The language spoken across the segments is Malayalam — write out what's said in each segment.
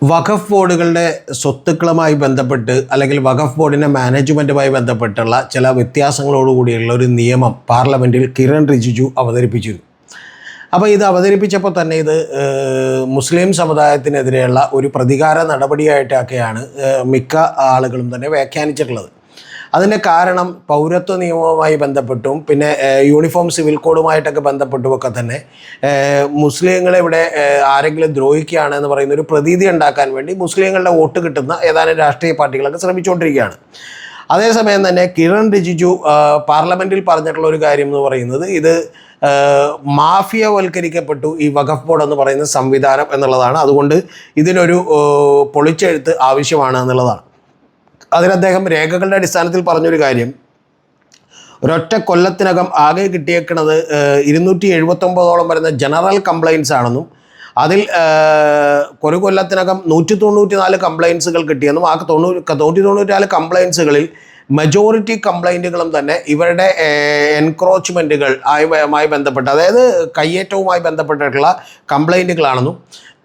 വഖഫ് ബോർഡുകളുടെ സ്വത്തുക്കളുമായി ബന്ധപ്പെട്ട് അല്ലെങ്കിൽ വഖഫ് ബോർഡിൻ്റെ മാനേജ്മെൻറ്റുമായി ബന്ധപ്പെട്ടുള്ള ചില വ്യത്യാസങ്ങളോടുകൂടിയുള്ള ഒരു നിയമം പാർലമെൻറ്റിൽ കിരൺ റിജിജു അവതരിപ്പിച്ചിരുന്നു. അപ്പോൾ ഇത് അവതരിപ്പിച്ചപ്പോൾ തന്നെ ഇത് മുസ്ലിം സമുദായത്തിനെതിരെയുള്ള ഒരു പ്രതികാര നടപടിയായിട്ടൊക്കെയാണ് മിക്ക ആളുകളും തന്നെ വ്യാഖ്യാനിച്ചിട്ടുള്ളത്. അതിൻ്റെ കാരണം പൗരത്വ നിയമവുമായി ബന്ധപ്പെട്ടും പിന്നെ യൂണിഫോം സിവിൽ കോഡുമായിട്ടൊക്കെ ബന്ധപ്പെട്ടുമൊക്കെ തന്നെ മുസ്ലിങ്ങളെ ഇവിടെ ആരെങ്കിലും ദ്രോഹിക്കുകയാണ് എന്ന് പറയുന്ന ഒരു പ്രതീതി ഉണ്ടാക്കാൻ വേണ്ടി മുസ്ലിങ്ങളുടെ വോട്ട് കിട്ടുന്ന ഏതാനും രാഷ്ട്രീയ പാർട്ടികളൊക്കെ ശ്രമിച്ചുകൊണ്ടിരിക്കുകയാണ്. അതേസമയം തന്നെ കിരൺ റിജിജു പാർലമെൻറ്റിൽ പറഞ്ഞിട്ടുള്ള ഒരു കാര്യം എന്ന് പറയുന്നത് ഇത് മാഫിയവൽക്കരിക്കപ്പെട്ടു ഈ വഖഫ് ബോർഡ് എന്ന് പറയുന്ന സംവിധാനം എന്നുള്ളതാണ്. അതുകൊണ്ട് ഇതിനൊരു പൊളിച്ചെഴുത്ത് ആവശ്യമാണ് എന്നുള്ളതാണ്. അതിന് അദ്ദേഹം രേഖകളുടെ അടിസ്ഥാനത്തിൽ പറഞ്ഞൊരു കാര്യം, ഒരൊറ്റ കൊല്ലത്തിനകം ആകെ കിട്ടിയേക്കുന്നത് 279 വരുന്ന ജനറൽ കംപ്ലയിൻസ് ആണെന്നും അതിൽ ഒരു കൊല്ലത്തിനകം 194 കംപ്ലയിൻസുകൾ കിട്ടിയെന്നും ആ 194 കംപ്ലയിൻസുകളിൽ മജോറിറ്റി കംപ്ലയിൻറ്റുകളും തന്നെ ഇവരുടെ എൻക്രോച്ച്മെൻറ്റുകൾ ആയി ബന്ധപ്പെട്ട്, അതായത് കയ്യേറ്റവുമായി ബന്ധപ്പെട്ടിട്ടുള്ള കംപ്ലയിൻറ്റുകളാണെന്നും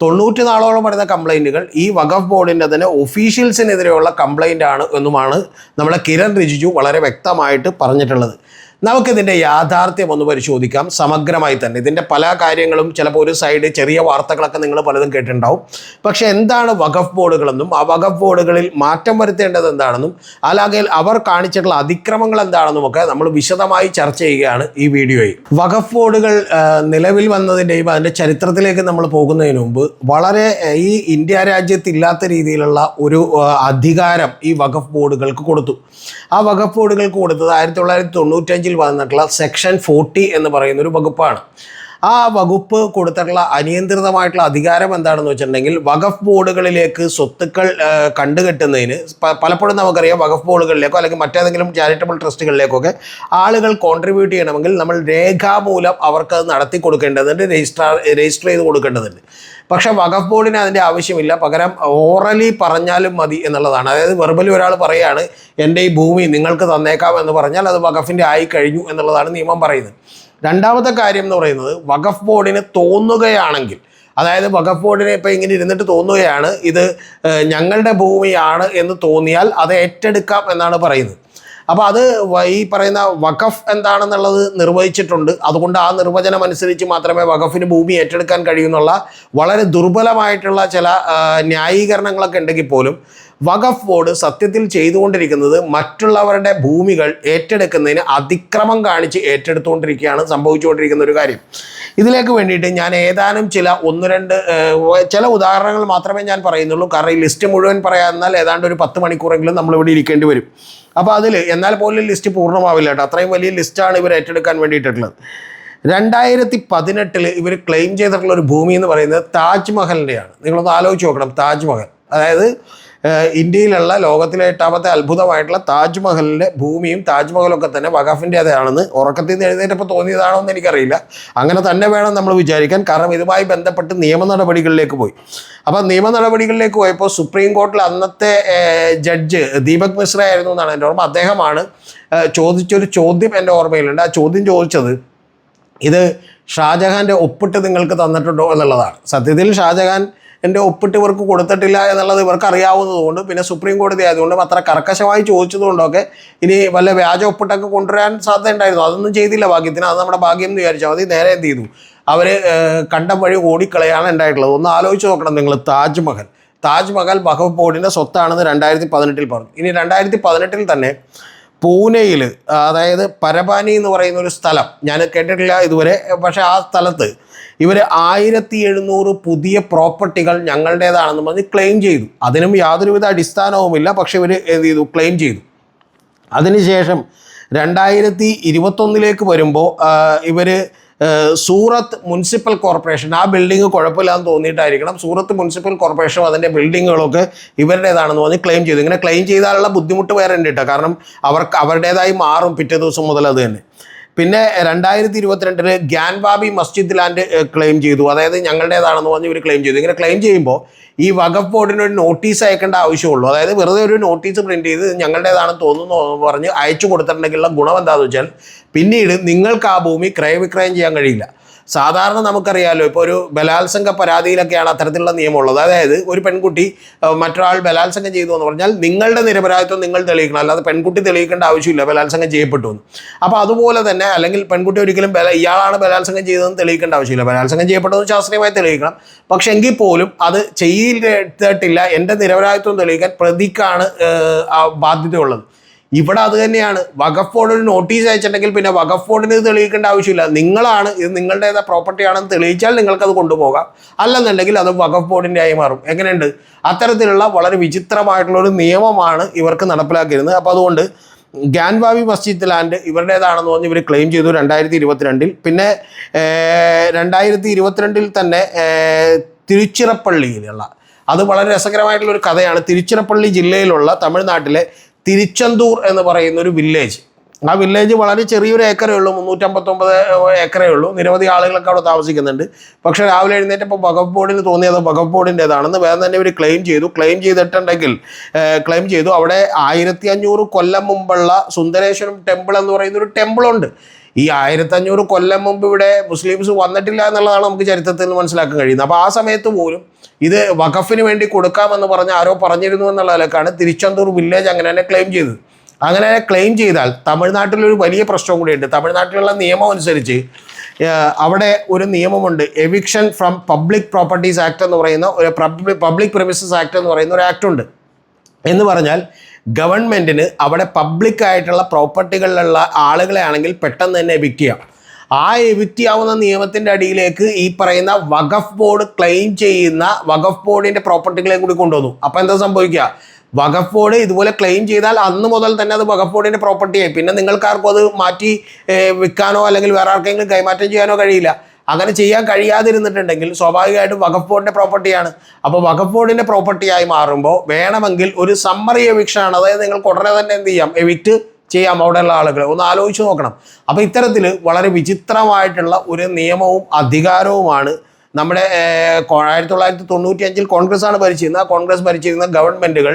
94 വരുന്ന കംപ്ലയിൻറ്റുകൾ ഈ വഖഫ് ബോർഡിൻ്റെ തന്നെ ഒഫീഷ്യൽസിനെതിരെയുള്ള കംപ്ലയിൻ്റ് ആണ് എന്നുമാണ് നമ്മളെ കിരൺ റിജിജു വളരെ വ്യക്തമായിട്ട് പറഞ്ഞിട്ടുള്ളത്. നമുക്കിതിൻ്റെ യാഥാർത്ഥ്യം ഒന്ന് പരിശോധിക്കാം സമഗ്രമായി തന്നെ. ഇതിൻ്റെ പല കാര്യങ്ങളും ചിലപ്പോൾ ഒരു സൈഡ് ചെറിയ വാർത്തകളൊക്കെ നിങ്ങൾ പലതും കേട്ടിട്ടുണ്ടാവും. പക്ഷേ എന്താണ് വഖഫ് ബോർഡുകളെന്നും ആ വഖഫ് ബോർഡുകളിൽ മാറ്റം വരുത്തേണ്ടത് എന്താണെന്നും അല്ലെങ്കിൽ അവർ കാണിച്ചിട്ടുള്ള അതിക്രമങ്ങൾ എന്താണെന്നും ഒക്കെ നമ്മൾ വിശദമായി ചർച്ച ചെയ്യുകയാണ് ഈ വീഡിയോയിൽ. വഖഫ് ബോർഡുകൾ നിലവിൽ വന്നതിൻ്റെയും അതിൻ്റെ ചരിത്രത്തിലേക്ക് നമ്മൾ പോകുന്നതിന് മുമ്പ് വളരെ ഈ ഇന്ത്യ രാജ്യത്തില്ലാത്ത രീതിയിലുള്ള ഒരു അധികാരം ഈ വഖഫ് ബോർഡുകൾക്ക് കൊടുത്തു. ആ വഖഫ് ബോർഡുകൾക്ക് കൊടുത്തത് 1995 വന്നിട്ടുള്ള സെക്ഷൻ 40 എന്ന് പറയുന്ന ഒരു വകുപ്പാണ്. ആ വകുപ്പ് കൊടുത്തിട്ടുള്ള അനിയന്ത്രിതമായിട്ടുള്ള അധികാരം എന്താണെന്ന് വെച്ചിട്ടുണ്ടെങ്കിൽ വഖഫ് ബോർഡുകളിലേക്ക് സ്വത്തുക്കൾ കണ്ടുകെട്ടുന്നതിന് പലപ്പോഴും നമുക്കറിയാം വഖഫ് ബോർഡുകളിലേക്കോ അല്ലെങ്കിൽ മറ്റേതെങ്കിലും ചാരിറ്റബിൾ ട്രസ്റ്റുകളിലേക്കൊക്കെ ആളുകൾ കോൺട്രിബ്യൂട്ട് ചെയ്യണമെങ്കിൽ നമ്മൾ രേഖാമൂലം അവർക്കത് നടത്തി കൊടുക്കേണ്ടതുണ്ട്, രജിസ്റ്റർ ചെയ്ത് കൊടുക്കേണ്ടതുണ്ട്. പക്ഷേ വഖഫ് ബോർഡിന് അതിൻ്റെ ആവശ്യമില്ല, പകരം ഓറലി പറഞ്ഞാലും മതി എന്നുള്ളതാണ്. അതായത് വെർബലി ഒരാൾ പറയുകയാണ് എൻ്റെ ഈ ഭൂമി നിങ്ങൾക്ക് തന്നേക്കാം എന്ന് പറഞ്ഞാൽ അത് വഖഫിൻ്റെ ആയി കഴിഞ്ഞു എന്നുള്ളതാണ് നിയമം പറയുന്നത്. രണ്ടാമത്തെ കാര്യം എന്ന് പറയുന്നത് വഖഫ് ബോർഡിന് തോന്നുകയാണെങ്കിൽ, അതായത് വഖഫ് ബോർഡിനെ ഇപ്പോൾ ഇങ്ങനെ ഇരുന്നിട്ട് തോന്നുകയാണ് ഇത് ഞങ്ങളുടെ ഭൂമിയാണ് എന്ന് തോന്നിയാൽ അത് ഏറ്റെടുക്കാം എന്നാണ് പറയുന്നത്. അപ്പോൾ അത് ഈ പറയുന്ന വഖഫ് എന്താണെന്നുള്ളത് നിർവചിച്ചിട്ടുണ്ട്. അതുകൊണ്ട് ആ നിർവചനം അനുസരിച്ച് മാത്രമേ വഖഫിന് ഭൂമി ഏറ്റെടുക്കാൻ കഴിയുന്നുള്ള വളരെ ദുർബലമായിട്ടുള്ള ചില ന്യായീകരണങ്ങളൊക്കെ ഉണ്ടെങ്കിൽ പോലും വഖഫ് ബോർഡ് സത്യത്തിൽ ചെയ്തുകൊണ്ടിരിക്കുന്നത് മറ്റുള്ളവരുടെ ഭൂമികൾ ഏറ്റെടുക്കുന്നതിന് അതിക്രമം കാണിച്ച് ഏറ്റെടുത്തുകൊണ്ടിരിക്കുകയാണ് സംഭവിച്ചുകൊണ്ടിരിക്കുന്ന ഒരു കാര്യം. ഇതിലേക്ക് വേണ്ടിയിട്ട് ഞാൻ ഏതാനും ചില ഉദാഹരണങ്ങൾ മാത്രമേ ഞാൻ പറയുന്നുള്ളൂ. കാരണം ഈ ലിസ്റ്റ് മുഴുവൻ പറയാന്നാൽ ഏതാണ്ട് ഒരു 10 മണിക്കൂറെങ്കിലും നമ്മളിവിടെ ഇരിക്കേണ്ടി വരും. അപ്പോൾ എന്നാൽ പോലും ലിസ്റ്റ് പൂർണ്ണമാവില്ല കേട്ടോ. അത്രയും വലിയ ലിസ്റ്റാണ് ഇവർ ഏറ്റെടുക്കാൻ വേണ്ടിയിട്ടുള്ളത്. 2018 ഇവർ ക്ലെയിം ചെയ്തിട്ടുള്ള ഒരു ഭൂമി എന്ന് പറയുന്നത് താജ്മഹലിൻ്റെയാണ്. നിങ്ങളൊന്ന് ആലോചിച്ച് നോക്കണം. താജ്മഹൽ, അതായത് ഇന്ത്യയിലുള്ള ലോകത്തിലെ 8ാമത്തെ അത്ഭുതമായിട്ടുള്ള താജ്മഹലിൻ്റെ ഭൂമിയും താജ്മഹലൊക്കെ തന്നെ വഖഫിൻ്റേതാണെന്ന് ഉറക്കത്തിൽ നിന്ന് എഴുന്നേറ്റപ്പോൾ തോന്നിയതാണോ എന്ന് എനിക്കറിയില്ല. അങ്ങനെ തന്നെ വേണം നമ്മൾ വിചാരിക്കാൻ. കാരണം ഇതുമായി ബന്ധപ്പെട്ട് നിയമ നടപടികളിലേക്ക് പോയി. അപ്പോൾ നിയമ നടപടികളിലേക്ക് പോയപ്പോൾ സുപ്രീം കോടതിയിൽ അന്നത്തെ ജഡ്ജ് ദീപക് മിശ്ര ആയിരുന്നു എന്നാണ് എൻ്റെ ഓർമ്മ. അദ്ദേഹമാണ് ചോദിച്ചൊരു ചോദ്യം എൻ്റെ ഓർമ്മയിലുണ്ട്. ആ ചോദ്യം ചോദിച്ചത് ഇത് ഷാജഹാൻ്റെ ഒപ്പിട്ട് നിങ്ങൾക്ക് തന്നിട്ടുണ്ടോ എന്നുള്ളതാണ്. സത്യത്തിൽ ഷാജഹാൻ എൻ്റെ ഒപ്പിട്ട് ഇവർക്ക് കൊടുത്തിട്ടില്ല എന്നുള്ളത് ഇവർക്ക് അറിയാവുന്നതുകൊണ്ട്, പിന്നെ സുപ്രീം കോടതി ആയതുകൊണ്ടും അത്ര കർക്കശമായി ചോദിച്ചതുകൊണ്ടൊക്കെ ഇനി വല്ല വ്യാജ ഒപ്പിട്ടൊക്കെ കൊണ്ടുവരാൻ സാധ്യത ഉണ്ടായിരുന്നു. അതൊന്നും ചെയ്തില്ല ഭാഗ്യത്തിന്. അത് നമ്മുടെ ഭാഗ്യം എന്ന് വിചാരിച്ചാൽ മതി. നേരെ എന്ത് ചെയ്തു, അവർ കണ്ടം വഴി ഓടിക്കളയാണ് ഉണ്ടായിട്ടുള്ളത്. ഒന്ന് ആലോചിച്ച് നോക്കണം നിങ്ങൾ. താജ്മഹൽ വഖഫ് ബോർഡിൻ്റെ സ്വത്താണെന്ന് 2018 പറഞ്ഞു. ഇനി 2018 തന്നെ പൂനെയിൽ, അതായത് പരബാനി എന്ന് പറയുന്ന ഒരു സ്ഥലം ഞാൻ കേട്ടിട്ടില്ല ഇതുവരെ, പക്ഷേ ആ സ്ഥലത്ത് ഇവർ 1700 പുതിയ പ്രോപ്പർട്ടികൾ ഞങ്ങളുടേതാണെന്ന് പറഞ്ഞ് ക്ലെയിം ചെയ്തു. അതിനും യാതൊരുവിധ അടിസ്ഥാനവുമില്ല. പക്ഷേ ഇവർ എന്ത് ചെയ്തു, ക്ലെയിം ചെയ്തു. അതിനുശേഷം 2021 വരുമ്പോൾ ഇവർ സൂറത്ത് മുനിസിപ്പൽ കോർപ്പറേഷൻ, ആ ബിൽഡിങ് കുഴപ്പമില്ലാന്ന് തോന്നിയിട്ടായിരിക്കണം, സൂറത്ത് മുനിസിപ്പൽ കോർപ്പറേഷനും അതിൻ്റെ ബിൽഡിങ്ങുകളൊക്കെ ഇവരുടേതാണെന്ന് പറഞ്ഞ് ക്ലെയിം ചെയ്തു. ഇങ്ങനെ ക്ലെയിം ചെയ്താലുള്ള ബുദ്ധിമുട്ട് വേറെ ഉണ്ട് കേട്ടോ. കാരണം അവരുടേതായി മാറും പിറ്റേ ദിവസം മുതൽ അത് തന്നെ. പിന്നെ 2022 ഗ്യാൻബാബി മസ്ജിദ് ലാൻഡ് ക്ലെയിം ചെയ്തു. അതായത് ഞങ്ങളുടേതാണെന്ന് പറഞ്ഞ് ഇവർ ക്ലെയിം ചെയ്തു. ഇങ്ങനെ ക്ലെയിം ചെയ്യുമ്പോൾ ഈ വഖഫ് ബോർഡിന് ഒരു നോട്ടീസ് അയക്കേണ്ട ആവശ്യമുള്ളൂ. അതായത് വെറുതെ ഒരു നോട്ടീസ് പ്രിൻറ്റ് ചെയ്ത് ഞങ്ങളുടേതാണെന്ന് തോന്നുന്നു പറഞ്ഞ് അയച്ചു കൊടുത്തിട്ടുണ്ടെങ്കിലുള്ള ഗുണം എന്താണെന്ന് വെച്ചാൽ പിന്നീട് നിങ്ങൾക്ക് ആ ഭൂമി ക്രയവിക്രയം ചെയ്യാൻ കഴിയില്ല. സാധാരണ നമുക്കറിയാമല്ലോ, ഇപ്പോൾ ഒരു ബലാത്സംഗ പരാതിയിലൊക്കെയാണ് അത്തരത്തിലുള്ള നിയമമുള്ളത്. അതായത് ഒരു പെൺകുട്ടി മറ്റൊരാൾ ബലാത്സംഗം ചെയ്തു എന്ന് പറഞ്ഞാൽ നിങ്ങളുടെ നിരപരാധിത്വം നിങ്ങൾ തെളിയിക്കണം, അല്ലാതെ പെൺകുട്ടി തെളിയിക്കേണ്ട ആവശ്യമില്ല ബലാത്സംഗം ചെയ്യപ്പെട്ടു എന്ന്. അപ്പോൾ അതുപോലെ തന്നെ, അല്ലെങ്കിൽ പെൺകുട്ടി ഒരിക്കലും ഇയാളാണ് ബലാത്സംഗം ചെയ്തതെന്ന് തെളിയിക്കേണ്ട ആവശ്യമില്ല. ബലാത്സംഗം ചെയ്യപ്പെട്ടതെന്ന് ശാസ്ത്രീയമായി തെളിയിക്കണം. പക്ഷെ എങ്കിൽ പോലും അത് ചെയ്തിട്ടില്ല, എൻ്റെ നിരപരാധിത്വം തെളിയിക്കാൻ പ്രതിക്കാണ് ബാധ്യതയുള്ളത്. ഇവിടെ അത് തന്നെയാണ്. വഖഫ് ബോർഡ് ഒരു നോട്ടീസ് അയച്ചിട്ടുണ്ടെങ്കിൽ പിന്നെ വഖഫ് ബോർഡിന് ഇത് തെളിയിക്കേണ്ട ആവശ്യമില്ല. നിങ്ങളാണ് ഇത് നിങ്ങളുടേതായ പ്രോപ്പർട്ടി ആണെന്ന് തെളിയിച്ചാൽ നിങ്ങൾക്കത് കൊണ്ടുപോകാം, അല്ലെന്നുണ്ടെങ്കിൽ അത് വഖഫ് ബോർഡിൻ്റെ ആയി മാറും. എങ്ങനെയുണ്ട്? അത്തരത്തിലുള്ള വളരെ വിചിത്രമായിട്ടുള്ളൊരു നിയമമാണ് ഇവർക്ക് നടപ്പിലാക്കിയിരുന്നത്. അപ്പോൾ അതുകൊണ്ട് ഗ്യാൻവാബി മസ്ജിദ് ലാൻഡ് ഇവരുടേതാണെന്ന് പറഞ്ഞ് ഇവർ ക്ലെയിം ചെയ്തു 2022. പിന്നെ 2022 തന്നെ തിരുച്ചിറപ്പള്ളിയിലുള്ള, അത് വളരെ രസകരമായിട്ടുള്ളൊരു കഥയാണ്. തിരുച്ചിറപ്പള്ളി ജില്ലയിലുള്ള തമിഴ്നാട്ടിലെ തിരുച്ചെന്തൂർ എന്ന് പറയുന്ന ഒരു വില്ലേജ്. ആ വില്ലേജ് വളരെ ചെറിയൊരു ഏക്കറേ ഉള്ളൂ, 359 ഏക്കറേ ഉള്ളൂ. നിരവധി ആളുകളൊക്കെ അവിടെ താമസിക്കുന്നുണ്ട്. പക്ഷേ രാവിലെ എഴുന്നേറ്റപ്പോൾ വഖഫ് ബോർഡിന് തോന്നിയത് വഖഫ് ബോർഡിൻ്റെതാണെന്ന് വേറെ തന്നെ ഇവർ ക്ലെയിം ചെയ്തു. അവിടെ 1500 കൊല്ലം മുമ്പുള്ള സുന്ദരേശ്വരം ടെമ്പിൾ എന്ന് പറയുന്ന ഒരു ടെമ്പിളുണ്ട്. ഈ 1500 കൊല്ലം മുമ്പ് ഇവിടെ മുസ്ലിംസ് വന്നിട്ടില്ല എന്നുള്ളതാണ് നമുക്ക് ചരിത്രത്തിൽ നിന്ന് മനസ്സിലാക്കാൻ കഴിയുന്നത്. അപ്പോൾ ആ സമയത്ത് പോലും ഇത് വഖഫിന് വേണ്ടി കൊടുക്കാമെന്ന് പറഞ്ഞ് ആരോ പറഞ്ഞിരുന്നു എന്നുള്ള നിലക്കാണ് തിരുച്ചെന്തൂർ വില്ലേജ് അങ്ങനെ തന്നെ ക്ലെയിം ചെയ്തത്. അങ്ങനെ ക്ലെയിം ചെയ്താൽ തമിഴ്നാട്ടിലൊരു വലിയ പ്രശ്നം കൂടിയുണ്ട്. തമിഴ്നാട്ടിലുള്ള നിയമം അനുസരിച്ച് അവിടെ ഒരു നിയമമുണ്ട്, eviction from public properties act എന്ന് പറയുന്ന ഒരു പബ്ലിക് പ്രിമിസസ് ആക്ട് എന്ന് പറയുന്ന ഒരു ആക്ട് ഉണ്ട്. എന്ന് പറഞ്ഞാൽ ഗവൺമെൻറ്റിന് അവിടെ പബ്ലിക്കായിട്ടുള്ള പ്രോപ്പർട്ടികളിലുള്ള ആളുകളെ ആണെങ്കിൽ പെട്ടെന്ന് തന്നെ എവിക്റ്റ് ചെയ്യാം. ആ എവിക്റ്റ് ചെയ്യാവുന്ന നിയമത്തിൻ്റെ അടിയിലേക്ക് ഈ പറയുന്ന വഖഫ് ബോർഡ് ക്ലെയിം ചെയ്യുന്ന വഖഫ് ബോർഡിൻ്റെ പ്രോപ്പർട്ടികളെ കൂടി കൊണ്ടുവന്നു. അപ്പോൾ എന്താ സംഭവിക്കുക? വഖഫ് ബോർഡ് ഇതുപോലെ ക്ലെയിം ചെയ്താൽ അന്ന് മുതൽ തന്നെ അത് വഖഫ് ബോർഡിൻ്റെ പ്രോപ്പർട്ടിയായി. പിന്നെ നിങ്ങൾക്കാർക്കും അത് മാറ്റി വിൽക്കാനോ അല്ലെങ്കിൽ വേറെ ആർക്കെങ്കിലും കൈമാറ്റം ചെയ്യാനോ കഴിയില്ല. അങ്ങനെ ചെയ്യാൻ കഴിയാതിരുന്നിട്ടുണ്ടെങ്കിൽ സ്വാഭാവികമായിട്ടും വഖഫ് ബോർഡിൻ്റെ പ്രോപ്പർട്ടിയാണ്. അപ്പോൾ വഖഫ് ബോർഡിൻ്റെ പ്രോപ്പർട്ടിയായി മാറുമ്പോൾ വേണമെങ്കിൽ ഒരു സമ്മറി എവിക്ഷനാണ്, അതായത് നിങ്ങൾക്ക് ഉടനെ തന്നെ എന്ത് ചെയ്യാം, എവിക്റ്റ് ചെയ്യാം അവിടെയുള്ള ആളുകളെ. ഒന്ന് ആലോചിച്ച് നോക്കണം. അപ്പോൾ ഇത്തരത്തിൽ വളരെ വിചിത്രമായിട്ടുള്ള ഒരു നിയമവും അധികാരവുമാണ് നമ്മുടെ 1995 കോൺഗ്രസ്സാണ് ഭരിച്ചിരുന്നത്. ആ കോൺഗ്രസ് ഭരിച്ചിരുന്ന ഗവൺമെൻറ്റുകൾ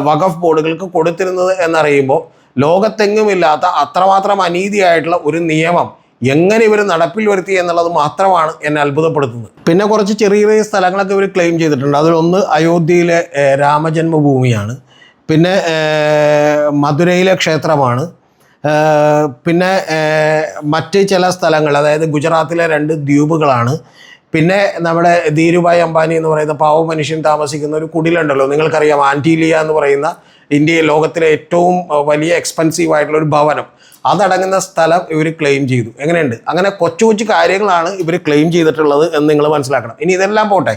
വഖഫ് ബോർഡുകൾക്ക് കൊടുത്തിരുന്നത് എന്നറിയുമ്പോൾ ലോകത്തെങ്ങുമില്ലാത്ത അത്രമാത്രം അനീതിയായിട്ടുള്ള ഒരു നിയമം എങ്ങനെ ഇവർ നടപ്പിൽ വരുത്തി എന്നുള്ളത് മാത്രമാണ് എന്നെ അത്ഭുതപ്പെടുത്തുന്നത്. പിന്നെ കുറച്ച് ചെറിയ ചെറിയ സ്ഥലങ്ങളൊക്കെ ഇവർ ക്ലെയിം ചെയ്തിട്ടുണ്ട്. അതിലൊന്ന് അയോധ്യയിലെ രാമജന്മഭൂമിയാണ്. പിന്നെ മധുരയിലെ ക്ഷേത്രമാണ്. പിന്നെ മറ്റ് ചില സ്ഥലങ്ങൾ, അതായത് ഗുജറാത്തിലെ 2 ദ്വീപുകളാണ്. പിന്നെ നമ്മുടെ ധീരുഭായ് അംബാനി എന്ന് പറയുന്ന പാവ മനുഷ്യൻ താമസിക്കുന്ന ഒരു കുടിലുണ്ടല്ലോ, നിങ്ങൾക്കറിയാം, ആൻറ്റീലിയ എന്ന് പറയുന്ന ഇന്ത്യയിൽ ലോകത്തിലെ ഏറ്റവും വലിയ എക്സ്പെൻസീവ് ആയിട്ടുള്ള ഒരു ഭവനം, അതടങ്ങുന്ന സ്ഥലം ഇവർ ക്ലെയിം ചെയ്തു. എങ്ങനെയുണ്ട്? അങ്ങനെ കൊച്ചു കൊച്ചു കാര്യങ്ങളാണ് ഇവർ ക്ലെയിം ചെയ്തിട്ടുള്ളത് എന്ന് നിങ്ങൾ മനസ്സിലാക്കണം. ഇനി ഇതെല്ലാം പോട്ടെ,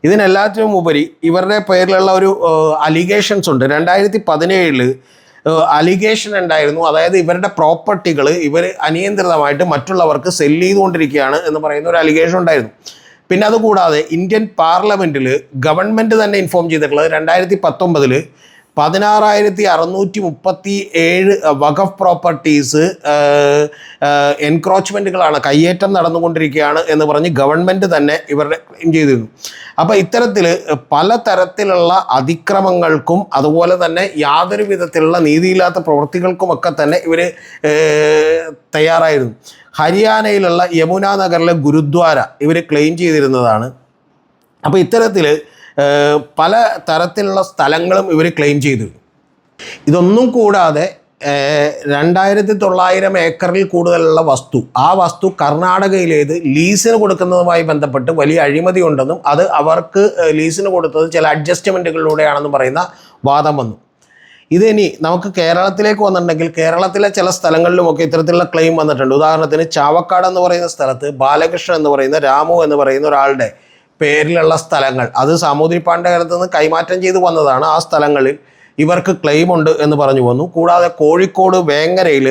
ഇതിനെല്ലാത്തിനും ഉപരി ഇവരുടെ പേരിലുള്ള ഒരു അലിഗേഷൻസ് ഉണ്ട്. 2017 അലിഗേഷൻ ഉണ്ടായിരുന്നു. അതായത് ഇവരുടെ പ്രോപ്പർട്ടികൾ ഇവർ അനിയന്ത്രിതമായിട്ട് മറ്റുള്ളവർക്ക് സെല്ല് ചെയ്തുകൊണ്ടിരിക്കുകയാണ് എന്ന് പറയുന്ന ഒരു അലിഗേഷൻ ഉണ്ടായിരുന്നു. പിന്നെ അതുകൂടാതെ ഇന്ത്യൻ പാർലമെൻറ്റിൽ ഗവൺമെൻറ് തന്നെ ഇൻഫോം ചെയ്തിട്ടുള്ളത് 2019 16,637 വഖഫ് പ്രോപ്പർട്ടീസ് എൻക്രോച്ച്മെൻറ്റുകളാണ്, കയ്യേറ്റം നടന്നുകൊണ്ടിരിക്കുകയാണ് എന്ന് പറഞ്ഞ് ഗവൺമെൻറ് തന്നെ ഇവരുടെ ക്ലെയിം ചെയ്തിരുന്നു. അപ്പോൾ ഇത്തരത്തിൽ പലതരത്തിലുള്ള അതിക്രമങ്ങൾക്കും അതുപോലെ തന്നെ യാതൊരു വിധത്തിലുള്ള നീതിയില്ലാത്ത പ്രവൃത്തികൾക്കുമൊക്കെ തന്നെ ഇവർ തയ്യാറായിരുന്നു. ഹരിയാനയിലുള്ള യമുന നഗറിലെ ഗുരുദ്വാര ഇവർ ക്ലെയിം ചെയ്തിരുന്നതാണ്. അപ്പോൾ ഇത്തരത്തിൽ പല തരത്തിലുള്ള സ്ഥലങ്ങളും ഇവർ ക്ലെയിം ചെയ്തു. ഇതൊന്നും കൂടാതെ 2900 ഏക്കറിൽ കൂടുതലുള്ള വസ്തു, ആ വസ്തു കർണാടകയിലേത് ലീസിന് കൊടുക്കുന്നതുമായി ബന്ധപ്പെട്ട് വലിയ അഴിമതി ഉണ്ടെന്നും അത് അവർക്ക് ലീസിന് കൊടുത്തത് ചില അഡ്ജസ്റ്റ്മെൻറ്റുകളിലൂടെയാണെന്നും പറയുന്ന വാദം വന്നു. ഇതിനി നമുക്ക് കേരളത്തിലേക്ക് വന്നിട്ടുണ്ടെങ്കിൽ കേരളത്തിലെ ചില സ്ഥലങ്ങളിലുമൊക്കെ ഇത്തരത്തിലുള്ള ക്ലെയിം വന്നിട്ടുണ്ട്. ഉദാഹരണത്തിന് ചാവക്കാട് എന്ന് പറയുന്ന സ്ഥലത്ത് ബാലകൃഷ്ണൻ എന്ന് പറയുന്ന രാമു എന്ന് പറയുന്ന ഒരാളുടെ പേരിലുള്ള സ്ഥലങ്ങൾ, അത് സാമൂതിരിപ്പാടിൻ്റെ കാലത്ത് നിന്ന് കൈമാറ്റം ചെയ്തു വന്നതാണ്. ആ സ്ഥലങ്ങളിൽ ഇവർക്ക് ക്ലെയിം ഉണ്ട് എന്ന് പറഞ്ഞു വന്നു. കൂടാതെ കോഴിക്കോട് വേങ്ങരയിൽ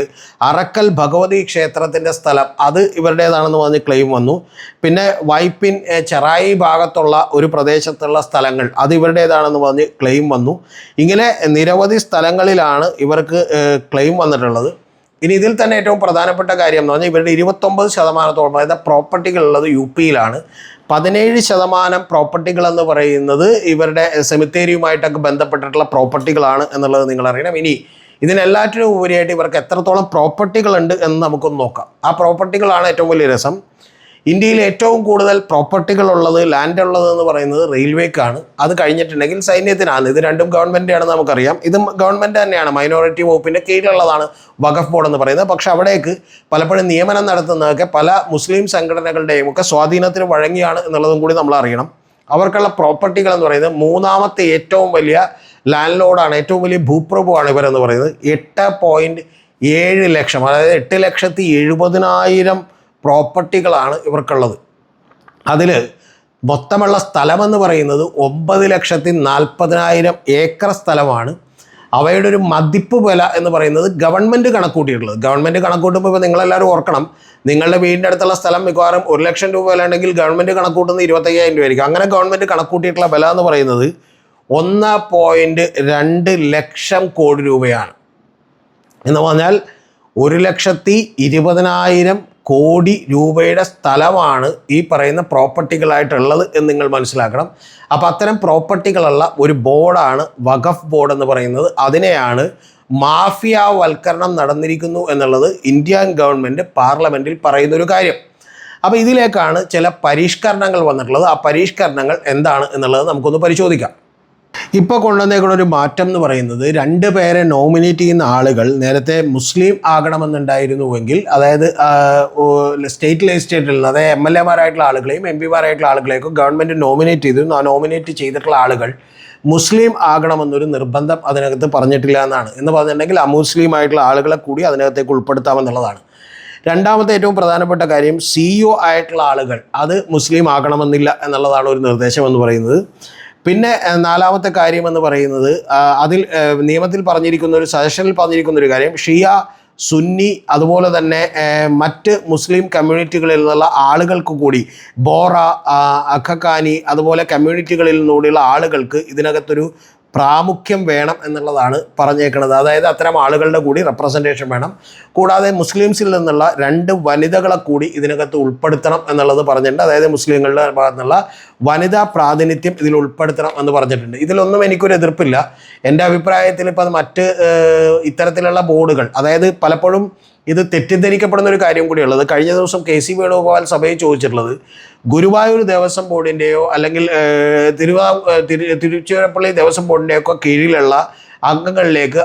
അറക്കൽ ഭഗവതി ക്ഷേത്രത്തിൻ്റെ സ്ഥലം അത് ഇവരുടേതാണെന്ന് പറഞ്ഞ് ക്ലെയിം വന്നു. പിന്നെ വൈപ്പിൻ ചെറായി ഭാഗത്തുള്ള ഒരു പ്രദേശത്തുള്ള സ്ഥലങ്ങൾ അത് ഇവരുടേതാണെന്ന് പറഞ്ഞ് ക്ലെയിം വന്നു. ഇങ്ങനെ നിരവധി സ്ഥലങ്ങളിലാണ് ഇവർക്ക് ക്ലെയിം വന്നിട്ടുള്ളത്. ഇനി ഇതിൽ തന്നെ ഏറ്റവും പ്രധാനപ്പെട്ട കാര്യം എന്ന് പറഞ്ഞാൽ ഇവരുടെ 29% അതായത് പ്രോപ്പർട്ടികളുള്ളത് UP-യിലാണ്. 17% പ്രോപ്പർട്ടികൾ എന്ന് പറയുന്നത് ഇവരുടെ സെമിത്തേരിയുമായിട്ടൊക്കെ ബന്ധപ്പെട്ടിട്ടുള്ള പ്രോപ്പർട്ടികളാണ് എന്നുള്ളത് നിങ്ങൾ അറിയണം. ഇനി ഇതിനെല്ലാറ്റിനും ഉപരിയായിട്ട് ഇവർക്ക് എത്രത്തോളം പ്രോപ്പർട്ടികളുണ്ട് എന്ന് നമുക്കൊന്ന് നോക്കാം. ആ പ്രോപ്പർട്ടികളാണ് ഏറ്റവും വലിയ രസം. ഇന്ത്യയിൽ ഏറ്റവും കൂടുതൽ പ്രോപ്പർട്ടികൾ ഉള്ളത്, ലാൻഡ് ഉള്ളത് എന്ന് പറയുന്നത് റെയിൽവേക്കാണ്. അത് കഴിഞ്ഞിട്ടുണ്ടെങ്കിൽ സൈന്യത്തിനാണ്. ഇത് രണ്ടും ഗവൺമെൻറ്റാണെന്ന് നമുക്കറിയാം. ഇതും ഗവൺമെൻറ് തന്നെയാണ്, മൈനോറിറ്റി വകുപ്പിൻ്റെ കീഴിലുള്ളതാണ് വഖഫ് ബോർഡ് എന്ന് പറയുന്നത്. പക്ഷെ അവിടേക്ക് പലപ്പോഴും നിയമനം നടത്തുന്നതൊക്കെ പല മുസ്ലിം സംഘടനകളുടെയും ഒക്കെ സ്വാധീനത്തിന് വഴങ്ങിയാണ് എന്നുള്ളതും കൂടി നമ്മൾ അറിയണം. അവർക്കുള്ള പ്രോപ്പർട്ടികൾ എന്ന് പറയുന്നത് മൂന്നാമത്തെ ഏറ്റവും വലിയ ലാൻഡ് ലോഡാണ്, ഏറ്റവും വലിയ ഭൂപ്രഭുവാണ് ഇവരെന്ന് പറയുന്നത്. 8.7 ലക്ഷം, അതായത് 8,70,70,000 പ്രോപ്പർട്ടികളാണ് ഇവർക്കുള്ളത്. അതിൽ മൊത്തമുള്ള സ്ഥലമെന്ന് പറയുന്നത് 9,40,000 ഏക്കർ സ്ഥലമാണ്. അവയുടെ ഒരു മതിപ്പ് വില എന്ന് പറയുന്നത് ഗവൺമെൻറ് കണക്കൂട്ടിയിട്ടുള്ളത്. ഗവൺമെൻറ് കണക്കൂട്ടുമ്പോൾ ഇപ്പോൾ നിങ്ങളെല്ലാവരും ഓർക്കണം, നിങ്ങളുടെ വീടിൻ്റെ അടുത്തുള്ള സ്ഥലം മിക്കവാറും 1 ലക്ഷം രൂപ വില ഉണ്ടെങ്കിൽ ഗവൺമെൻറ് കണക്കൂട്ടുന്നത് 25,000 രൂപ ആയിരിക്കും. അങ്ങനെ ഗവൺമെൻറ് കണക്കൂട്ടിയിട്ടുള്ള വില എന്ന് പറയുന്നത് 1.2 ലക്ഷം കോടി രൂപയാണ്. എന്ന് പറഞ്ഞാൽ 1,20,000 കോടി രൂപയുടെ സ്ഥലമാണ് ഈ പറയുന്ന പ്രോപ്പർട്ടികളായിട്ടുള്ളത് എന്ന് നിങ്ങൾ മനസ്സിലാക്കണം. അപ്പോൾ അത്തരം പ്രോപ്പർട്ടികളുള്ള ഒരു ബോർഡാണ് വഖഫ് ബോർഡ് എന്ന് പറയുന്നത്. അതിനെയാണ് മാഫിയാവൽക്കരണം നടന്നിരിക്കുന്നു എന്നുള്ളത് ഇന്ത്യൻ ഗവൺമെൻറ് പാർലമെൻറ്റിൽ പറയുന്ന ഒരു കാര്യം. അപ്പോൾ ഇതിലേക്കാണ് ചില പരിഷ്കരണങ്ങൾ വന്നിട്ടുള്ളത്. ആ പരിഷ്കരണങ്ങൾ എന്താണ് എന്നുള്ളത് നമുക്കൊന്ന് പരിശോധിക്കാം. ഇപ്പോൾ കൊണ്ടുവന്നേക്കുന്ന ഒരു മാറ്റം എന്ന് പറയുന്നത്, 2 പേരെ നോമിനേറ്റ് ചെയ്യുന്ന ആളുകൾ നേരത്തെ മുസ്ലിം ആകണമെന്നുണ്ടായിരുന്നുവെങ്കിൽ, അതായത് സ്റ്റേറ്റ് ലെജിസ്ലേറ്ററിൽ നിന്ന്, അതായത് MLA-മാരായിട്ടുള്ള ആളുകളെയും MP-മാരായിട്ടുള്ള ആളുകളെയൊക്കെ ഗവൺമെൻറ് നോമിനേറ്റ് ചെയ്തിരുന്നു. ആ നോമിനേറ്റ് ചെയ്തിട്ടുള്ള ആളുകൾ മുസ്ലിം ആകണമെന്നൊരു നിർബന്ധം അതിനകത്ത് പറഞ്ഞിട്ടില്ല എന്നാണ്. എന്ന് പറഞ്ഞിട്ടുണ്ടെങ്കിൽ അമുസ്ലിം ആയിട്ടുള്ള ആളുകളെ കൂടി അതിനകത്തേക്ക് ഉൾപ്പെടുത്താമെന്നുള്ളതാണ്. രണ്ടാമത്തെ ഏറ്റവും പ്രധാനപ്പെട്ട കാര്യം, CEO ആയിട്ടുള്ള ആളുകൾ അത് മുസ്ലിം ആകണമെന്നില്ല എന്നുള്ളതാണ് ഒരു നിർദ്ദേശം എന്ന് പറയുന്നത്. പിന്നെ 4-മത്തെ കാര്യം എന്ന് പറയുന്നത്, അതിൽ നിയമത്തിൽ പറഞ്ഞിരിക്കുന്ന ഒരു സജഷനിൽ പറഞ്ഞിരിക്കുന്ന ഒരു കാര്യം, ഷിയ, സുന്നി അതുപോലെ തന്നെ മറ്റ് മുസ്ലിം കമ്മ്യൂണിറ്റികളിൽ നിന്നുള്ള ആളുകൾക്ക് കൂടി, ബോറ, അഖഖാനി അതുപോലെ കമ്മ്യൂണിറ്റികളിൽ നിന്നുകൂടിയുള്ള ആളുകൾക്ക് ഇതിനകത്തൊരു പ്രാമുഖ്യം വേണം എന്നുള്ളതാണ് പറഞ്ഞേക്കുന്നത്. അതായത് അത്തരം ആളുകളുടെ കൂടി റെപ്രസെൻറ്റേഷൻ വേണം. കൂടാതെ മുസ്ലിംസിൽ നിന്നുള്ള 2 വനിതകളെ കൂടി ഇതിനകത്ത് ഉൾപ്പെടുത്തണം എന്നുള്ളത് പറഞ്ഞിട്ടുണ്ട്. അതായത് മുസ്ലിങ്ങളുടെ ഭാഗത്തു നിന്നുള്ള വനിതാ പ്രാതിനിധ്യം ഇതിൽ ഉൾപ്പെടുത്തണം എന്ന് പറഞ്ഞിട്ടുണ്ട്. ഇതിലൊന്നും എനിക്കൊരു എതിർപ്പില്ല. എൻ്റെ അഭിപ്രായത്തിൽ ഇപ്പോൾ അത് മറ്റ് ഇത്തരത്തിലുള്ള ബോർഡുകൾ, അതായത് പലപ്പോഴും ഇത് തെറ്റിദ്ധരിക്കപ്പെടുന്ന ഒരു കാര്യം കൂടിയുള്ളത്, കഴിഞ്ഞ ദിവസം KC വേണുഗോപാൽ സഭയിൽ ചോദിച്ചിട്ടുള്ളത്, ഗുരുവായൂർ ദേവസ്വം ബോർഡിൻ്റെയോ അല്ലെങ്കിൽ തിരുച്ചിറപ്പള്ളി ദേവസ്വം ബോർഡിൻ്റെയൊക്കെ കീഴിലുള്ള അംഗങ്ങളിലേക്ക്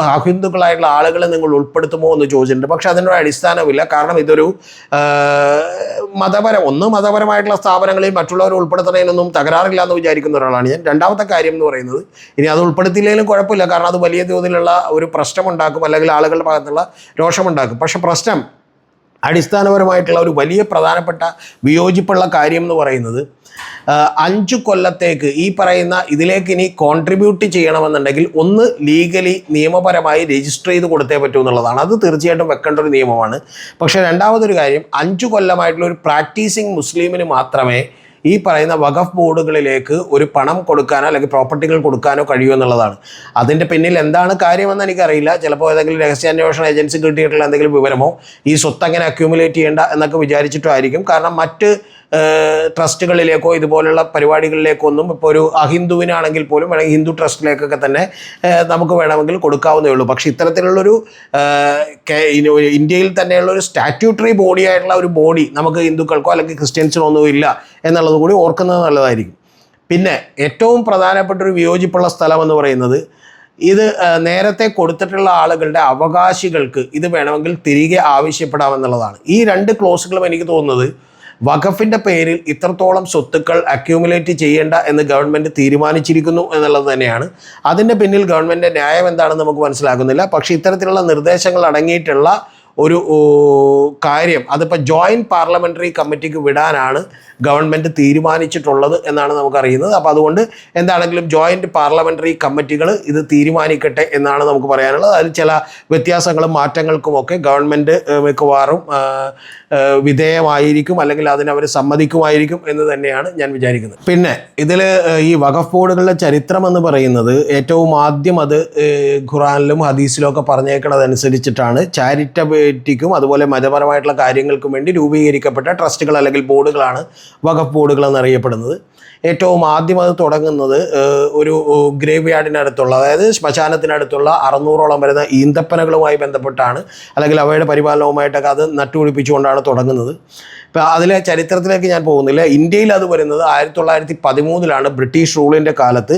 അഹിന്ദുക്കളായിട്ടുള്ള ആളുകളെ നിങ്ങൾ ഉൾപ്പെടുത്തുമോ എന്ന് ചോദിച്ചിട്ടുണ്ട്. പക്ഷെ അതിനൊരു അടിസ്ഥാനമില്ല. കാരണം ഇതൊരു മതപരമായിട്ടുള്ള സ്ഥാപനങ്ങളിൽ മറ്റുള്ളവരെ ഉൾപ്പെടുത്തുന്നതിനൊന്നും തകരാറില്ല എന്ന് വിചാരിക്കുന്ന ഒരാളാണ് ഞാൻ. രണ്ടാമത്തെ കാര്യം എന്ന് പറയുന്നത്, ഇനി അത് ഉൾപ്പെടുത്തിയില്ലെങ്കിലും കുഴപ്പമില്ല, കാരണം അത് വലിയ തോതിലുള്ള ഒരു പ്രശ്നമുണ്ടാക്കും, അല്ലെങ്കിൽ ആളുകളുടെ ഭാഗത്തുള്ള രോഷമുണ്ടാക്കും. പക്ഷെ പ്രശ്നം അടിസ്ഥാനപരമായിട്ടുള്ള ഒരു വലിയ പ്രധാനപ്പെട്ട വിയോജിപ്പുള്ള കാര്യം എന്ന് പറയുന്നത്, 5 കൊല്ലത്തേക്ക് ഈ പറയുന്ന ഇതിലേക്ക് ഇനി കോൺട്രിബ്യൂട്ട് ചെയ്യണമെന്നുണ്ടെങ്കിൽ ഒന്ന് ലീഗലി നിയമപരമായി രജിസ്റ്റർ ചെയ്ത് കൊടുത്തേ പറ്റൂ എന്നുള്ളതാണ്. അത് തീർച്ചയായിട്ടും വെക്കേണ്ട ഒരു നിയമമാണ്. പക്ഷേ രണ്ടാമതൊരു കാര്യം, 5 കൊല്ലമായിട്ടുള്ള ഒരു പ്രാക്ടീസിങ് മുസ്ലിമിന് മാത്രമേ ഈ പറയുന്ന വഖഫ് ബോർഡുകളിലേക്ക് ഒരു പണം കൊടുക്കാനോ അല്ലെങ്കിൽ പ്രോപ്പർട്ടികൾ കൊടുക്കാനോ കഴിയൂ എന്നുള്ളതാണ്. അതിൻ്റെ പിന്നിൽ എന്താണ് കാര്യമെന്ന് എനിക്കറിയില്ല. ചിലപ്പോൾ ഏതെങ്കിലും രഹസ്യാന്വേഷണ ഏജൻസി കിട്ടിയിട്ടുള്ള എന്തെങ്കിലും വിവരമോ, ഈ സ്വത്ത് അങ്ങനെ അക്യൂമുലേറ്റ് ചെയ്യേണ്ട എന്നൊക്കെ വിചാരിച്ചിട്ടോ ആയിരിക്കും. കാരണം മറ്റ് ട്രസ്റ്റുകളിലേക്കോ ഇതുപോലുള്ള പരിപാടികളിലേക്കോ ഒന്നും ഇപ്പോൾ ഒരു അഹിന്ദുവിനാണെങ്കിൽ പോലും വേണമെങ്കിൽ ഹിന്ദു ട്രസ്റ്റിലേക്കൊക്കെ തന്നെ നമുക്ക് വേണമെങ്കിൽ കൊടുക്കാവുന്നേ ഉള്ളൂ. പക്ഷേ ഇത്തരത്തിലുള്ളൊരു ഇന്ത്യയിൽ തന്നെയുള്ള ഒരു സ്റ്റാറ്റ്യൂട്ടറി ബോഡി ആയിട്ടുള്ള ഒരു ബോഡി നമുക്ക് ഹിന്ദുക്കൾക്കോ അല്ലെങ്കിൽ ക്രിസ്ത്യൻസിനോ ഒന്നും ഇല്ല എന്നുള്ളത് കൂടി ഓർക്കുന്നത് നല്ലതായിരിക്കും. പിന്നെ ഏറ്റവും പ്രധാനപ്പെട്ട ഒരു വിയോജിപ്പുള്ള സ്ഥലം എന്ന് പറയുന്നത്, ഇത് നേരത്തെ കൊടുത്തിട്ടുള്ള ആളുകളുടെ അവകാശികൾക്ക് ഇത് വേണമെങ്കിൽ തിരികെ ആവശ്യപ്പെടാമെന്നുള്ളതാണ്. ഈ 2 ക്ലോസുകളും എനിക്ക് തോന്നുന്നത് വഖഫിൻ്റെ പേരിൽ ഇത്രത്തോളം സ്വത്തുക്കൾ അക്യൂമുലേറ്റ് ചെയ്യേണ്ട എന്ന് ഗവൺമെൻറ് തീരുമാനിച്ചിരിക്കുന്നു എന്നുള്ളത് തന്നെയാണ്. അതിൻ്റെ പിന്നിൽ ഗവൺമെൻറ് ന്യായം എന്താണെന്ന് നമുക്ക് മനസ്സിലാകുന്നില്ല. പക്ഷേ ഇത്തരത്തിലുള്ള നിർദ്ദേശങ്ങൾ അടങ്ങിയിട്ടുള്ള ഒരു കാര്യം അതിപ്പോൾ ജോയിൻറ്റ് പാർലമെൻ്ററി കമ്മിറ്റിക്ക് വിടാനാണ് ഗവൺമെൻറ് തീരുമാനിച്ചിട്ടുള്ളത് എന്നാണ് നമുക്കറിയുന്നത്. അപ്പോൾ അതുകൊണ്ട് എന്താണെങ്കിലും ജോയിൻറ്റ് പാർലമെൻ്ററി കമ്മിറ്റികൾ ഇത് തീരുമാനിക്കട്ടെ എന്നാണ് നമുക്ക് പറയാനുള്ളത്. അതിൽ ചില വ്യത്യാസങ്ങളും മാറ്റങ്ങൾക്കുമൊക്കെ ഗവൺമെൻറ് മിക്കവാറും വിധേയമായിരിക്കും, അല്ലെങ്കിൽ അതിനവർ സമ്മതിക്കുമായിരിക്കും എന്ന് തന്നെയാണ് ഞാൻ വിചാരിക്കുന്നത്. പിന്നെ ഇതിൽ ഈ വഖഫ് ബോർഡുകളുടെ ചരിത്രം എന്ന് പറയുന്നത്, ഏറ്റവും ആദ്യം അത് ഖുറാനിലും ഹദീസിലും ഒക്കെ പറഞ്ഞേക്കുന്നതനുസരിച്ചിട്ടാണ് ചാരിറ്റബിലിറ്റിക്കും അതുപോലെ മതപരമായിട്ടുള്ള കാര്യങ്ങൾക്കും വേണ്ടി രൂപീകരിക്കപ്പെട്ട ട്രസ്റ്റുകൾ അല്ലെങ്കിൽ ബോർഡുകളാണ് വഖഫ് ബോർഡുകൾ എന്നറിയപ്പെടുന്നത്. ഏറ്റവും ആദ്യം അത് തുടങ്ങുന്നത് ഒരു ഗ്രേവ് യാർഡിനടുത്തുള്ള, അതായത് ശ്മശാനത്തിനടുത്തുള്ള 600ഓളം വരുന്ന ഈന്തപ്പനകളുമായി ബന്ധപ്പെട്ടാണ്, അല്ലെങ്കിൽ അവയുടെ പരിപാലനവുമായിട്ടൊക്കെ അത് നട്ടുപിടിപ്പിച്ചുകൊണ്ടാണ് തുടങ്ങുന്നത്. ഇപ്പം അതിലെ ചരിത്രത്തിലേക്ക് ഞാൻ പോകുന്നില്ല. ഇന്ത്യയിൽ അത് വരുന്നത് 1913 ബ്രിട്ടീഷ് റൂളിൻ്റെ കാലത്ത്.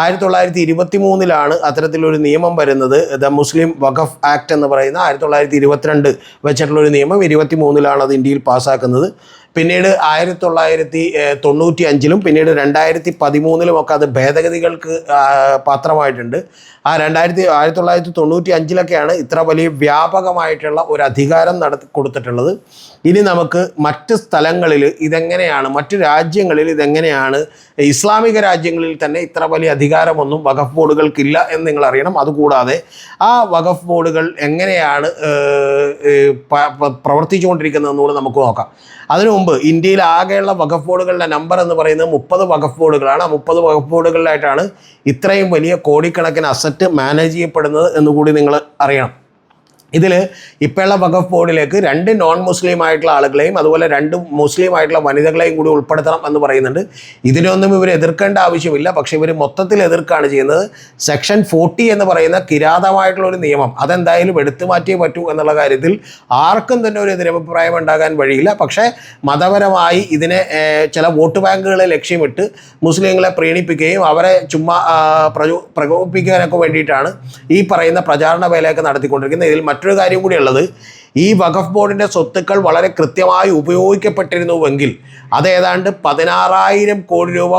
1923 അത്തരത്തിലൊരു നിയമം വരുന്നത്. ദ മുസ്ലിം വഖഫ് ആക്ട് എന്ന് പറയുന്ന 1922 വെച്ചിട്ടുള്ളൊരു നിയമം 23 അത് ഇന്ത്യയിൽ പാസ്സാക്കുന്നത്. പിന്നീട് 1995 പിന്നീട് 2013 ഒക്കെ അത് ഭേദഗതികൾക്ക് പാത്രമായിട്ടുണ്ട്. 1995 ഇത്ര വലിയ വ്യാപകമായിട്ടുള്ള ഒരു അധികാരം കൊടുത്തിട്ടുള്ളത്. ഇനി നമുക്ക് മറ്റ് സ്ഥലങ്ങളിൽ ഇതെങ്ങനെയാണ്, മറ്റ് രാജ്യങ്ങളിൽ ഇതെങ്ങനെയാണ്, ഇസ്ലാമിക രാജ്യങ്ങളിൽ തന്നെ ഇത്ര വലിയ അധികാരമൊന്നും വഖഫ് ബോർഡുകൾക്കില്ല എന്ന് നിങ്ങൾ അറിയണം. അതുകൂടാതെ ആ വഖഫ് ബോർഡുകൾ എങ്ങനെയാണ് പ്രവർത്തിച്ചുകൊണ്ടിരിക്കുന്നതെന്നുകൂടെ നമുക്ക് നോക്കാം. അതിനു മുമ്പ് ഇന്ത്യയിൽ ആകെയുള്ള വഖഫ് ബോർഡുകളുടെ നമ്പർ എന്ന് പറയുന്നത് 30 വഖഫ് ബോർഡുകളാണ്. ആ 30 വഖഫ് ബോർഡുകളിലായിട്ടാണ് ഇത്രയും വലിയ കോടിക്കണക്കിന് അസറ്റ് മാനേജ് ചെയ്യപ്പെടുന്നത് എന്നുകൂടി നിങ്ങൾ അറിയണം. ഇതിൽ ഇപ്പോഴുള്ള വഖഫ് ബോർഡിലേക്ക് 2 നോൺ മുസ്ലിം ആയിട്ടുള്ള ആളുകളെയും അതുപോലെ 2 മുസ്ലിം ആയിട്ടുള്ള വനിതകളെയും കൂടി ഉൾപ്പെടുത്തണം എന്ന് പറയുന്നുണ്ട്. ഇതിനൊന്നും ഇവർ എതിർക്കേണ്ട ആവശ്യമില്ല. പക്ഷേ ഇവർ മൊത്തത്തിൽ എതിർക്കുകയാണ് ചെയ്യുന്നത്. സെക്ഷൻ 40 എന്ന് പറയുന്ന കിരാതമായിട്ടുള്ള ഒരു നിയമം അതെന്തായാലും എടുത്തു മാറ്റിയേ പറ്റൂ എന്നുള്ള കാര്യത്തിൽ ആർക്കും തന്നെ ഒരു എതിരഭിപ്രായം ഉണ്ടാകാൻ വഴിയില്ല. പക്ഷേ മതപരമായി ഇതിനെ ചില വോട്ട് ബാങ്കുകളെ ലക്ഷ്യമിട്ട് മുസ്ലിങ്ങളെ പ്രീണിപ്പിക്കുകയും അവരെ ചുമ്മാ പ്രകോപിപ്പിക്കാനൊക്കെ വേണ്ടിയിട്ടാണ് ഈ പറയുന്ന പ്രചാരണ വേലയൊക്കെ നടത്തിക്കൊണ്ടിരിക്കുന്നത്. ഇതിൽ മറ്റൊരു കാര്യം കൂടിയുള്ളത്, ഈ വഖഫ് ബോർഡിൻ്റെ സ്വത്തുക്കൾ വളരെ കൃത്യമായി ഉപയോഗിക്കപ്പെട്ടിരുന്നുവെങ്കിൽ അത് ഏതാണ്ട് 16,000 കോടി രൂപ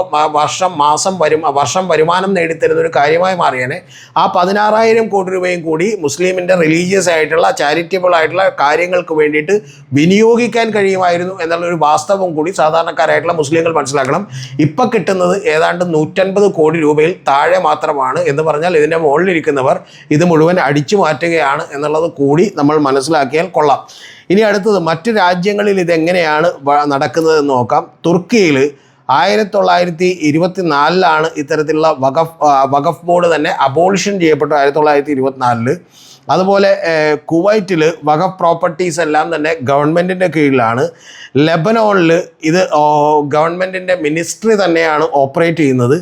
വർഷം വരുമാനം നേടിത്തരുന്ന ഒരു കാര്യമായി മാറിയേനെ. ആ 16,000 കോടി രൂപയും കൂടി മുസ്ലിമിൻ്റെ റിലീജിയസ് ആയിട്ടുള്ള ചാരിറ്റബിൾ ആയിട്ടുള്ള കാര്യങ്ങൾക്ക് വേണ്ടിയിട്ട് വിനിയോഗിക്കാൻ കഴിയുമായിരുന്നു എന്നുള്ളൊരു വാസ്തവം കൂടി സാധാരണക്കാരായിട്ടുള്ള മുസ്ലിങ്ങൾ മനസ്സിലാക്കണം. ഇപ്പം കിട്ടുന്നത് ഏതാണ്ട് 150 കോടി രൂപയിൽ താഴെ മാത്രമാണ് എന്ന് പറഞ്ഞാൽ ഇതിൻ്റെ മുകളിലിരിക്കുന്നവർ ഇത് മുഴുവൻ അടിച്ചു മാറ്റുകയാണ് എന്നുള്ളത് കൂടി നമ്മൾ മനസ്സിലാക്കിയാൽ കൊള്ളാം. ഇനി അടുത്തത് മറ്റ് രാജ്യങ്ങളിൽ ഇതെങ്ങനെയാണ് നടക്കുന്നതെന്ന് നോക്കാം. തുർക്കിയിൽ 1924 ഇത്തരത്തിലുള്ള വഖഫ് ബോർഡ് തന്നെ അബോളിഷൻ ചെയ്യപ്പെട്ടു 1924. അതുപോലെ കുവൈറ്റിൽ വഖഫ് പ്രോപ്പർട്ടീസ് എല്ലാം തന്നെ ഗവൺമെൻറ്റിൻ്റെ കീഴിലാണ്. ലെബനോണിൽ ഇത് ഗവൺമെൻറ്റിൻ്റെ മിനിസ്ട്രി തന്നെയാണ് ഓപ്പറേറ്റ് ചെയ്യുന്നത്.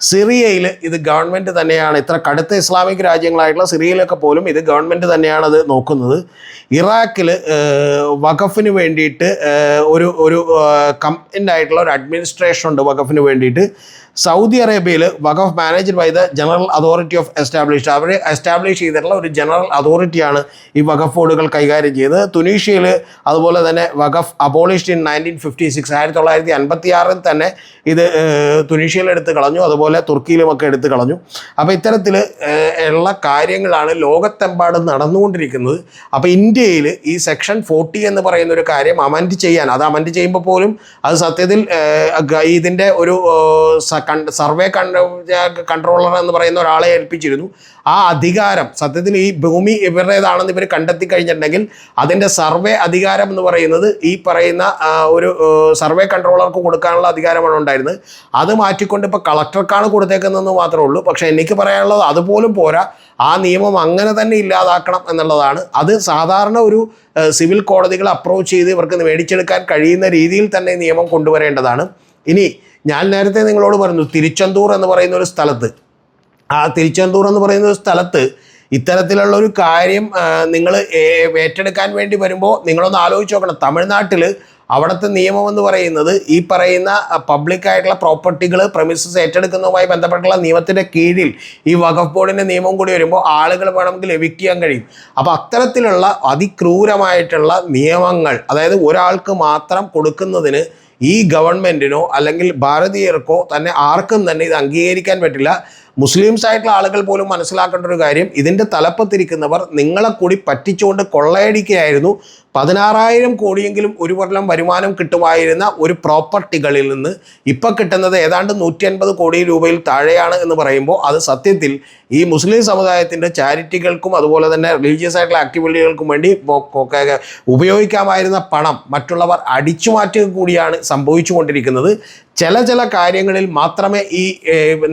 സിറിയയിൽ ഇത് ഗവൺമെൻറ് തന്നെയാണ്. ഇത്ര കടുത്ത ഇസ്ലാമിക് രാജ്യങ്ങളായിട്ടുള്ള സിറിയയിലൊക്കെ പോലും ഇത് ഗവൺമെൻറ് തന്നെയാണ് അത് നോക്കുന്നത്. ഇറാഖിൽ വഖഫിന് വേണ്ടിയിട്ട് ഒരു കമ്പൈൻഡ് ആയിട്ടുള്ള ഒരു അഡ്മിനിസ്ട്രേഷൻ ഉണ്ട് വഖഫിന് വേണ്ടിയിട്ട്. സൗദി അറേബ്യയിൽ Waqf managed by the general authority of established, അവർ എസ്റ്റാബ്ലിഷ് ചെയ്തിട്ടുള്ള ഒരു ജനറൽ അതോറിറ്റിയാണ് ഈ വഖഫ് ബോർഡുകൾ കൈകാര്യം ചെയ്തത്. തുനീഷ്യയിൽ അതുപോലെ തന്നെ വഖഫ് അബോളിഷ്ഡ് ഇൻ 1956, 1956 തന്നെ ഇത് തുനീഷ്യയിൽ എടുത്ത് കളഞ്ഞു. അതുപോലെ തുർക്കിയിലുമൊക്കെ എടുത്ത് കളഞ്ഞു. അപ്പോൾ ഇത്തരത്തിൽ ഉള്ള കാര്യങ്ങളാണ് ലോകത്തെമ്പാടും നടന്നുകൊണ്ടിരിക്കുന്നത്. അപ്പോൾ ഇന്ത്യയിൽ ഈ സെക്ഷൻ 40 എന്ന് പറയുന്ന ഒരു കാര്യം അമെൻഡ് ചെയ്യുമ്പോൾ പോലും അത് സത്യത്തിൽ ഇതിൻ്റെ ഒരു സർവേ കൺട്രോളർ എന്ന് പറയുന്ന ഒരാളെ ഏൽപ്പിച്ചിരുന്നു. ആ അധികാരം സത്യത്തിൽ ഈ ഭൂമി ഇവരുടേതാണെന്ന് ഇവർ കണ്ടെത്തി കഴിഞ്ഞിട്ടുണ്ടെങ്കിൽ അതിൻ്റെ സർവേ അധികാരം എന്ന് പറയുന്നത് ഈ പറയുന്ന ഒരു സർവേ കൺട്രോളർക്ക് കൊടുക്കാനുള്ള അധികാരമാണ് ഉണ്ടായിരുന്നത്. അത് മാറ്റിക്കൊണ്ട് ഇപ്പോൾ കളക്ടർക്കാണ് കൊടുത്തേക്കുന്നതെന്ന് മാത്രമേ ഉള്ളൂ. പക്ഷേ എനിക്ക് പറയാനുള്ളത് അതുപോലും പോരാ, ആ നിയമം അങ്ങനെ തന്നെ ഇല്ലാതാക്കണം എന്നുള്ളതാണ്. അത് സാധാരണ ഒരു സിവിൽ കോടതികൾ അപ്രോച്ച് ചെയ്ത് ഇവർക്ക് മേടിച്ചെടുക്കാൻ കഴിയുന്ന രീതിയിൽ തന്നെ നിയമം കൊണ്ടുവരേണ്ടതാണ്. ഇനി ഞാൻ നേരത്തെ നിങ്ങളോട് പറഞ്ഞു, തിരുച്ചെന്തൂർ എന്ന് പറയുന്ന ഒരു സ്ഥലത്ത്, ഇത്തരത്തിലുള്ള ഒരു കാര്യം നിങ്ങൾ ഏറ്റെടുക്കാൻ വേണ്ടി വരുമ്പോൾ നിങ്ങളൊന്ന് ആലോചിച്ച് നോക്കണം. തമിഴ്നാട്ടിൽ അവിടുത്തെ നിയമം എന്ന് പറയുന്നത് ഈ പറയുന്ന പബ്ലിക്കായിട്ടുള്ള പ്രോപ്പർട്ടികൾ പ്രമിസസ് ഏറ്റെടുക്കുന്നതുമായി ബന്ധപ്പെട്ടുള്ള നിയമത്തിൻ്റെ കീഴിൽ ഈ വഖഫ് ബോർഡിൻ്റെ നിയമം കൂടി വരുമ്പോൾ ആളുകൾ വേണമെങ്കിൽ എവിക്റ്റ് ചെയ്യാൻ കഴിയും. അപ്പോൾ അത്തരത്തിലുള്ള അതിക്രൂരമായിട്ടുള്ള നിയമങ്ങൾ, അതായത് ഒരാൾക്ക് മാത്രം കൊടുക്കുന്നതിന് ഈ ഗവൺമെൻറ്റിനോ അല്ലെങ്കിൽ ഭാരതീയർക്കോ തന്നെ ആർക്കും തന്നെ ഇത് അംഗീകരിക്കാൻ പറ്റില്ല. മുസ്ലിംസ് ആയിട്ടുള്ള ആളുകൾ പോലും മനസ്സിലാക്കേണ്ട ഒരു കാര്യം, ഇതിൻ്റെ തലപ്പത്തിരിക്കുന്നവർ നിങ്ങളെ കൂടി പറ്റിച്ചുകൊണ്ട് കൊള്ളയടിക്കുകയായിരുന്നു. 16,000 കോടിയെങ്കിലും ഒരു കൊല്ലം വരുമാനം കിട്ടുമായിരുന്ന ഒരു പ്രോപ്പർട്ടികളിൽ നിന്ന് ഇപ്പോൾ കിട്ടുന്നത് ഏതാണ്ട് 150 കോടി രൂപയിൽ താഴെയാണ് എന്ന് പറയുമ്പോൾ അത് സത്യത്തിൽ ഈ മുസ്ലിം സമുദായത്തിൻ്റെ ചാരിറ്റികൾക്കും അതുപോലെ തന്നെ റിലീജിയസ് ആയിട്ടുള്ള ആക്ടിവിറ്റികൾക്കും വേണ്ടി ഉപയോഗിക്കാമായിരുന്ന പണം മറ്റുള്ളവർ അടിച്ചു മാറ്റുക കൂടിയാണ് സംഭവിച്ചു കൊണ്ടിരിക്കുന്നത്. ചില കാര്യങ്ങളിൽ മാത്രമേ ഈ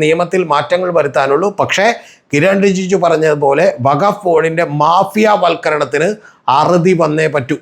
നിയമത്തിൽ മാറ്റങ്ങൾ വരുത്താനുള്ളൂ. പക്ഷേ കിരൺ റിജിജു പറഞ്ഞതുപോലെ വഖഫ് ബോർഡിൻ്റെ മാഫിയ വൽക്കരണത്തിന് അറുതി വന്നേ പറ്റൂ.